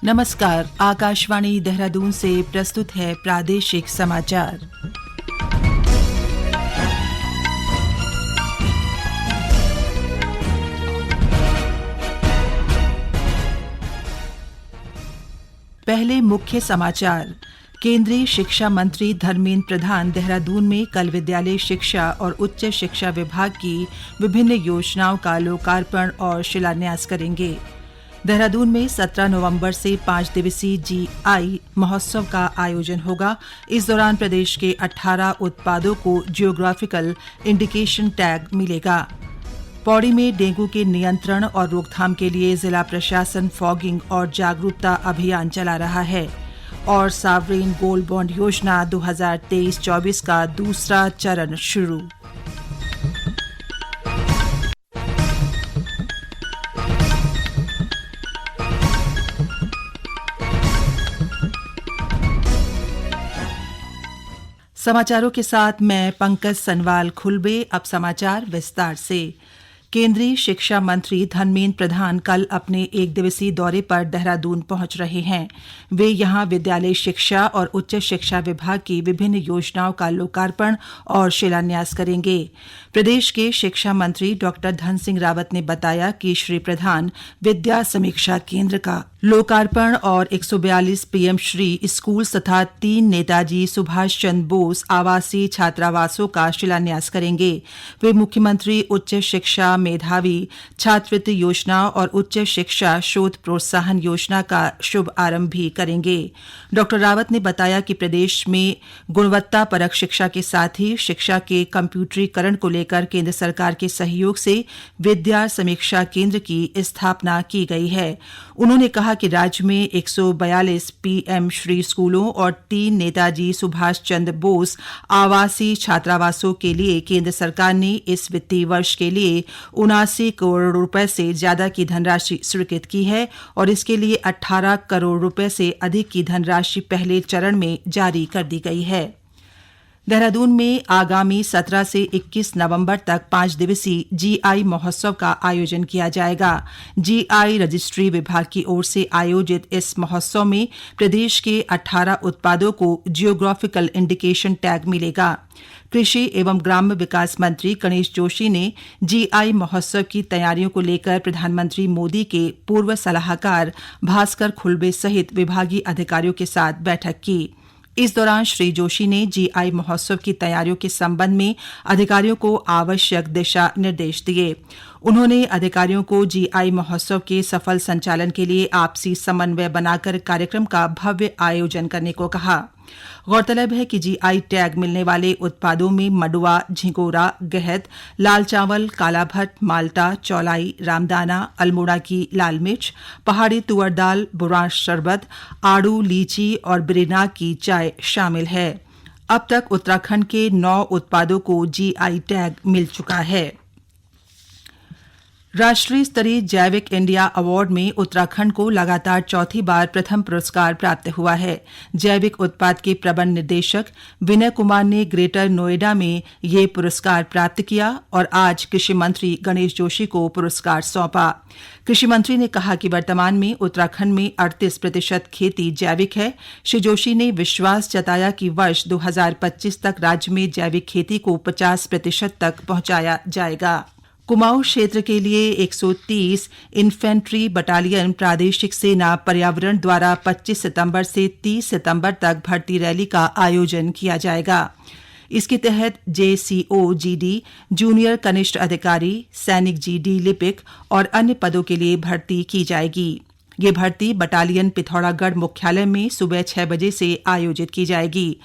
नमस्कार, आकाशवाणी देहरादून से प्रस्तुत है प्रादेशिक समाचार। पहले मुख्य समाचार। केंद्रीय शिक्षा मंत्री धर्मेंद्र प्रधान देहरादून में कल विद्यालय शिक्षा और उच्च शिक्षा विभाग की विभिन्न योजनाओं का लोकार्पण और शिलान्यास करेंगे। देहरादून में 17 नवंबर से 5 दिवसीय जीआई महोत्सव का आयोजन होगा। इस दौरान प्रदेश के 18 उत्पादों को जियोग्राफिकल इंडिकेशन टैग मिलेगा। पौड़ी में डेंगू के नियंत्रण और रोकथाम के लिए जिला प्रशासन फॉगिंग और जागरूकता अभियान चला रहा है। और सावरेन गोल्ड बॉन्ड योजना 2023-24 का दूसरा चरण शुरू। समाचारों के साथ मैं पंकज सनवाल खुलबे। अब समाचार विस्तार से। केंद्रीय शिक्षा मंत्री धर्मेंद्र प्रधान कल अपने एक दिवसीय दौरे पर देहरादून पहुंच रहे हैं। वे यहां विद्यालय शिक्षा और उच्च शिक्षा विभाग की विभिन्न योजनाओं का लोकार्पण और शिलान्यास करेंगे। प्रदेश के शिक्षा मंत्री डॉ धन सिंह रावत ने बताया कि श्री प्रधान विद्या समीक्षा केंद्र का लोकार्पण और 142 पीएम श्री स्कूल तथा 3 नेताजी सुभाष चंद्र बोस आवासीय छात्रावासों का शिलान्यास करेंगे। वे मुख्यमंत्री उच्च शिक्षा मेधावी छात्रवृत्ति योजना और उच्च शिक्षा शोध प्रोत्साहन योजना का शुभ आरंभ भी करेंगे। डॉ रावत ने बताया कि प्रदेश में गुणवत्ता परक शिक्षा के साथ ही शिक्षा के कंप्यूटरीकरण को लेकर केंद्र सरकार के सहयोग से विद्या समीक्षा केंद्र की स्थापना की गई है। उन्होंने कहा कि राज्य में 142 पीएम श्री स्कूलों और 3 नेताजी सुभाष चंद्र बोस आवासीय छात्रावासों के लिए केंद्र सरकार ने इस वित्तीय वर्ष के लिए 79 करोड़ रुपए से ज्यादा की धनराशि स्वीकृत की है और इसके लिए 18 करोड़ रुपए से अधिक की धनराशि पहले चरण में जारी कर दी गई है। देहरादून में आगामी 17 से 21 नवंबर तक 5 दिवसीय जीआई महोत्सव का आयोजन किया जाएगा। जीआई रजिस्ट्री विभाग की ओर से आयोजित इस महोत्सव में प्रदेश के 18 उत्पादों को जियोग्राफिकल इंडिकेशन टैग मिलेगा। कृषि एवं ग्राम्य विकास मंत्री गणेश जोशी ने जीआई महोत्सव की तैयारियों को लेकर प्रधानमंत्री मोदी के पूर्व सलाहकार भास्कर खुल्बे सहित विभागीय अधिकारियों के साथ बैठक की। इस दौरान श्री जोशी ने जीआई महोत्सव की तैयारियों के संबंध में अधिकारियों को आवश्यक दिशा निर्देश दिए। उन्होंने अधिकारियों को जीआई महोत्सव के सफल संचालन के लिए आपसी समन्वय बनाकर कार्यक्रम का भव्य आयोजन करने को कहा। गौरतलब है कि जीआई टैग मिलने वाले उत्पादों में मडुआ, झिंगोरा, गहत, लाल चावल, काला भट्ट, माल्टा, चौलाई, रामदाना, अल्मोड़ा की लाल मिर्च, पहाड़ी तुअर दाल, बुरांश शरबत, आड़ू, लीची और बिरनाग की चाय शामिल है। अब तक उत्तराखंड के 9 उत्पादों को जीआई टैग मिल चुका है। राष्ट्रीय स्तरीय जैविक इंडिया अवार्ड में उत्तराखंड को लगातार चौथी बार प्रथम पुरस्कार प्राप्त हुआ है। जैविक उत्पाद के प्रबंध निदेशक विनय कुमार ने ग्रेटर नोएडा में ये पुरस्कार प्राप्त किया और आज कृषि मंत्री गणेश जोशी को पुरस्कार सौंपा। कृषि मंत्री ने कहा कि वर्तमान में उत्तराखंड में 38% खेती जैविक है। श्री जोशी ने विश्वास जताया कि वर्ष 2025 तक राज्य में जैविक खेती को 50% तक पहुंचाया जाएगा। कुमाऊं क्षेत्र के लिए 130 इन्फेंट्री बटालियन प्रादेशिक सेना पर्यावरण द्वारा 25 सितंबर से 30 सितंबर तक भर्ती रैली का आयोजन किया जाएगा। इसके तहत जेसीओ जीडी, जूनियर कनिष्ठ अधिकारी, सैनिक जीडी लिपिक और अन्य पदों के लिए भर्ती की जाएगी। ये भर्ती बटालियन पिथौरागढ़ मुख्यालय में सुबह 6 बजे से आयोजित की जाएगी।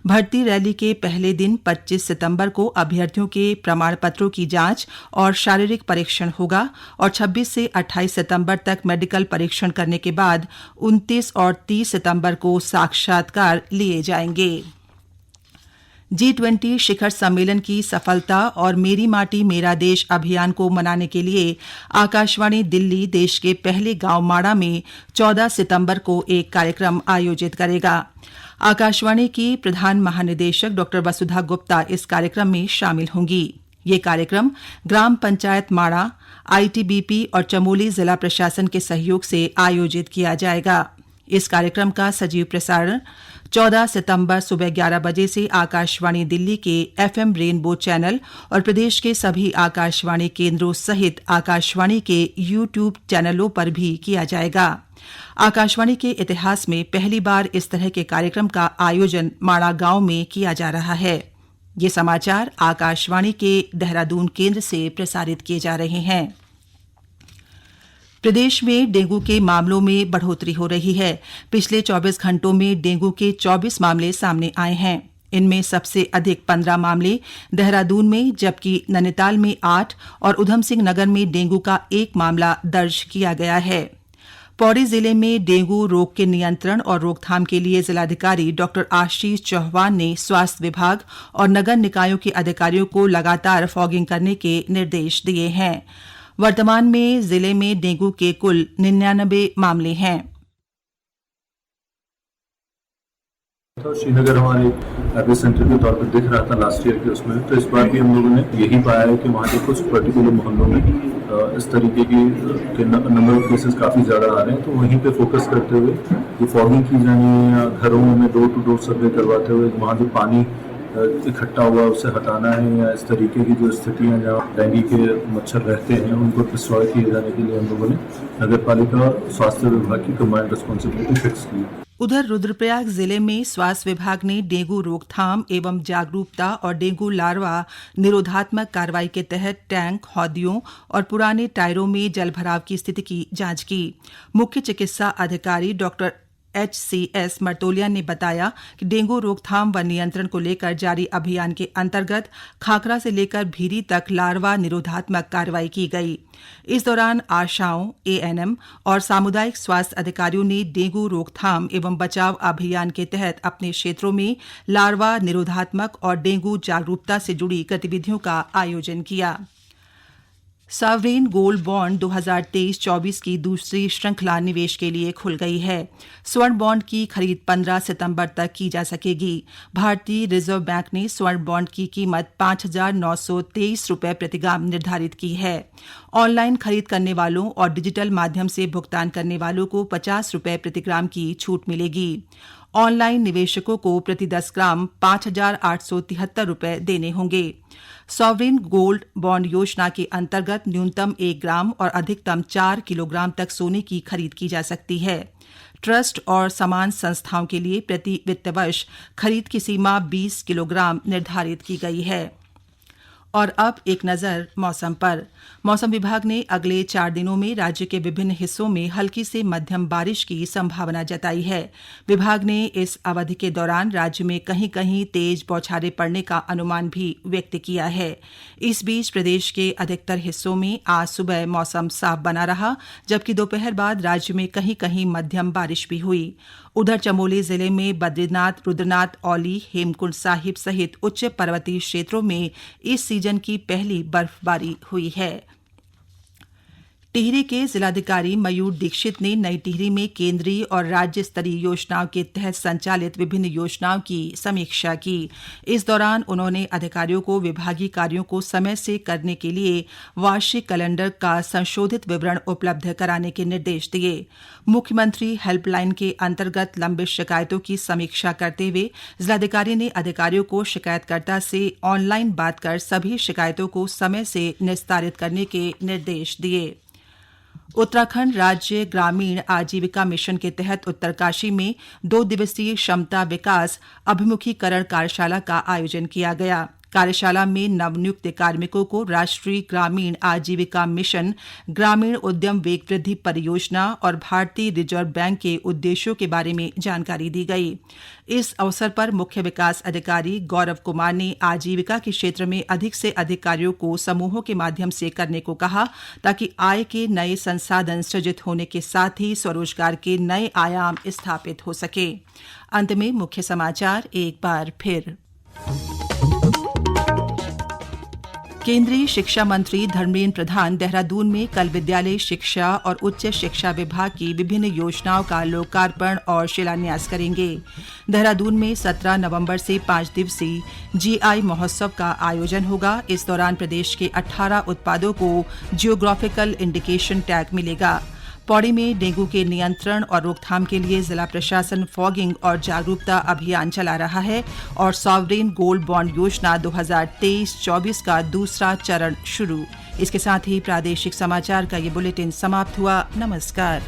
भर्ती रैली के पहले दिन 25 सितंबर को अभ्यर्थियों के प्रमाण पत्रों की जांच और शारीरिक परीक्षण होगा और 26 से 28 सितंबर तक मेडिकल परीक्षण करने के बाद 29 और 30 सितंबर को साक्षात्कार लिए जाएंगे। G20 शिखर सम्मेलन की सफलता और मेरी माटी मेरा देश अभियान को मनाने के लिए आकाशवाणी दिल्ली देश के पहले गांव माड़ा में 14 सितंबर को एक कार्यक्रम आयोजित करेगा। आकाशवाणी की प्रधान महानिदेशक डॉ वसुधा गुप्ता इस कार्यक्रम में शामिल होंगी। ये कार्यक्रम ग्राम पंचायत माड़ा, आईटीबीपी और चमोली जिला प्रशासन के सहयोग से आयोजित किया जाएगा। इस कार्यक्रम का सजीव प्रसारण 14 सितंबर सुबह 11 बजे से आकाशवाणी दिल्ली के FM रेनबो चैनल और प्रदेश के सभी आकाशवाणी केंद्रों सहित आकाशवाणी के YouTube चैनलों पर भी किया जाएगा। आकाशवाणी के इतिहास में पहली बार इस तरह के कार्यक्रम का आयोजन माणा गांव में किया जा रहा है। ये समाचार आकाशवाणी के देहरादून केंद्र से प्रसारित किए जा रहे हैं। प्रदेश में डेंगू के मामलों में बढ़ोतरी हो रही है। पिछले 24 घंटों में डेंगू के 24 मामले सामने आए हैं। इनमें सबसे अधिक 15 मामले देहरादून में, जबकि नैनीताल में 8 और ऊधम सिंह नगर में डेंगू का 1 मामला दर्ज किया गया है। पौड़ी जिले में डेंगू रोग के नियंत्रण और रोकथाम के लिए जिलाधिकारी डॉ आशीष चौहान ने स्वास्थ्य विभाग और नगर निकायों के अधिकारियों को लगातार फॉगिंग करने के निर्देश दिए हैं। वर्तमान में जिले में डेंगू के कुल 99 मामले हैं। श्रीनगर हमारे एपी सेंटर के तौर पर दिख रहा था लास्ट ईयर के उसमें, तो इस बार भी हम लोगों ने यही पाया है कि वहाँ के कुछ पर्टिकुलर मोहल्लों में इस तरीके के नंबर ऑफ केसेस काफ़ी ज़्यादा आ रहे हैं। तो वहीं पे फोकस करते हुए जो फॉगिंग की जानी है या घरों में डोर टू डोर सर्वे करवाते हुए वहाँ जो पानी इकट्ठा हुआ उसे हटाना है, या इस तरीके की जो स्थितियाँ जहाँ डेंगू के मच्छर रहते हैं उनको डिस्ट्रॉय किए जाने के लिए हम लोगों ने नगर पालिका और स्वास्थ्य विभाग की कंबाइंड रिस्पॉन्सिबिलिटी फिक्स की। उधर रुद्रप्रयाग जिले में स्वास्थ्य विभाग ने डेंगू रोकथाम एवं जागरूकता और डेंगू लार्वा निरोधात्मक कार्रवाई के तहत टैंक, हौदियों और पुराने टायरों में जलभराव की स्थिति की जांच की। मुख्य चिकित्सा अधिकारी डॉक्टर HCS मर्तोलिया ने बताया कि डेंगू रोकथाम व नियंत्रण को लेकर जारी अभियान के अंतर्गत खाखरा से लेकर भीरी तक लार्वा निरोधात्मक कार्रवाई की गई। इस दौरान आशाओं, ANM और सामुदायिक स्वास्थ्य अधिकारियों ने डेंगू रोकथाम एवं बचाव अभियान के तहत अपने क्षेत्रों में लार्वा निरोधात्मक और डेंगू जागरूकता से जुड़ी गतिविधियों का आयोजन किया। सॉवरेन गोल्ड बॉन्ड 2023-24 की दूसरी श्रृंखला निवेश के लिए खुल गई है। स्वर्ण बॉन्ड की खरीद 15 सितंबर तक की जा सकेगी। भारतीय रिजर्व बैंक ने स्वर्ण बॉन्ड की कीमत 5,923 रुपये प्रति ग्राम निर्धारित की है। ऑनलाइन खरीद करने वालों और डिजिटल माध्यम से भुगतान करने वालों को 50 रुपये प्रति ग्राम की छूट मिलेगी। ऑनलाइन निवेशकों को प्रति 10 ग्राम 5,873 रुपये देने होंगे। सॉवरेन गोल्ड बॉन्ड योजना के अंतर्गत न्यूनतम 1 ग्राम और अधिकतम 4 किलोग्राम तक सोने की खरीद की जा सकती है। ट्रस्ट और समान संस्थाओं के लिए प्रति वित्त वर्ष खरीद की सीमा 20 किलोग्राम निर्धारित की गई है। और अब एक नज़र मौसम पर। मौसम विभाग ने अगले 4 दिनों में राज्य के विभिन्न हिस्सों में हल्की से मध्यम बारिश की संभावना जताई है। विभाग ने इस अवधि के दौरान राज्य में कहीं कहीं तेज बौछारें पड़ने का अनुमान भी व्यक्त किया है। इस बीच प्रदेश के अधिकतर हिस्सों में आज सुबह मौसम साफ बना रहा, जबकि दोपहर बाद राज्य में कहीं कहीं मध्यम बारिश भी हुई। उधर चमोली जिले में बद्रीनाथ, रुद्रनाथ, औली, हेमकुंड साहिब सहित उच्च पर्वतीय क्षेत्रों में इस सीजन की पहली बर्फबारी हुई है। टिहरी के जिलाधिकारी मयूर दीक्षित ने नई टिहरी में केंद्रीय और राज्य स्तरीय योजनाओं के तहत संचालित विभिन्न योजनाओं की समीक्षा की। इस दौरान उन्होंने अधिकारियों को विभागीय कार्यों को समय से करने के लिए वार्षिक कैलेंडर का संशोधित विवरण उपलब्ध कराने के निर्देश दिए। मुख्यमंत्री हेल्पलाइन के अंतर्गत लंबित शिकायतों की समीक्षा करते हुए जिलाधिकारी ने अधिकारियों को शिकायतकर्ता से ऑनलाइन बात कर सभी शिकायतों को समय से निस्तारित करने के निर्देश दिए। उत्तराखंड राज्य ग्रामीण आजीविका मिशन के तहत उत्तरकाशी में 2 दिवसीय क्षमता विकास अभिमुखीकरण कार्यशाला का आयोजन किया गया। कार्यशाला में नवनियुक्त कार्मिकों को राष्ट्रीय ग्रामीण आजीविका मिशन, ग्रामीण उद्यम वेग वृद्धि परियोजना और भारतीय रिजर्व बैंक के उद्देश्यों के बारे में जानकारी दी गई। इस अवसर पर मुख्य विकास अधिकारी गौरव कुमार ने आजीविका के क्षेत्र में अधिक से अधिक कार्यों को समूहों के माध्यम से करने को कहा, ताकि आय के नए संसाधन सृजित होने के साथ ही स्वरोजगार के नए आयाम स्थापित हो सके। अंत में मुख्य समाचार एक बार फिर। केंद्रीय शिक्षा मंत्री धर्मेंद्र प्रधान देहरादून में कल विद्यालय शिक्षा और उच्च शिक्षा विभाग की विभिन्न योजनाओं का लोकार्पण और शिलान्यास करेंगे। देहरादून में 17 नवंबर से 5 दिवसीय GI महोत्सव का आयोजन होगा। इस दौरान प्रदेश के 18 उत्पादों को जियोग्राफिकल इंडिकेशन टैग मिलेगा। पौड़ी में डेंगू के नियंत्रण और रोकथाम के लिए जिला प्रशासन फॉगिंग और जागरूकता अभियान चला रहा है और सॉवरेन गोल्ड बॉन्ड योजना 2023-24 का दूसरा चरण शुरू। इसके साथ ही प्रादेशिक समाचार का ये बुलेटिन समाप्त हुआ। नमस्कार।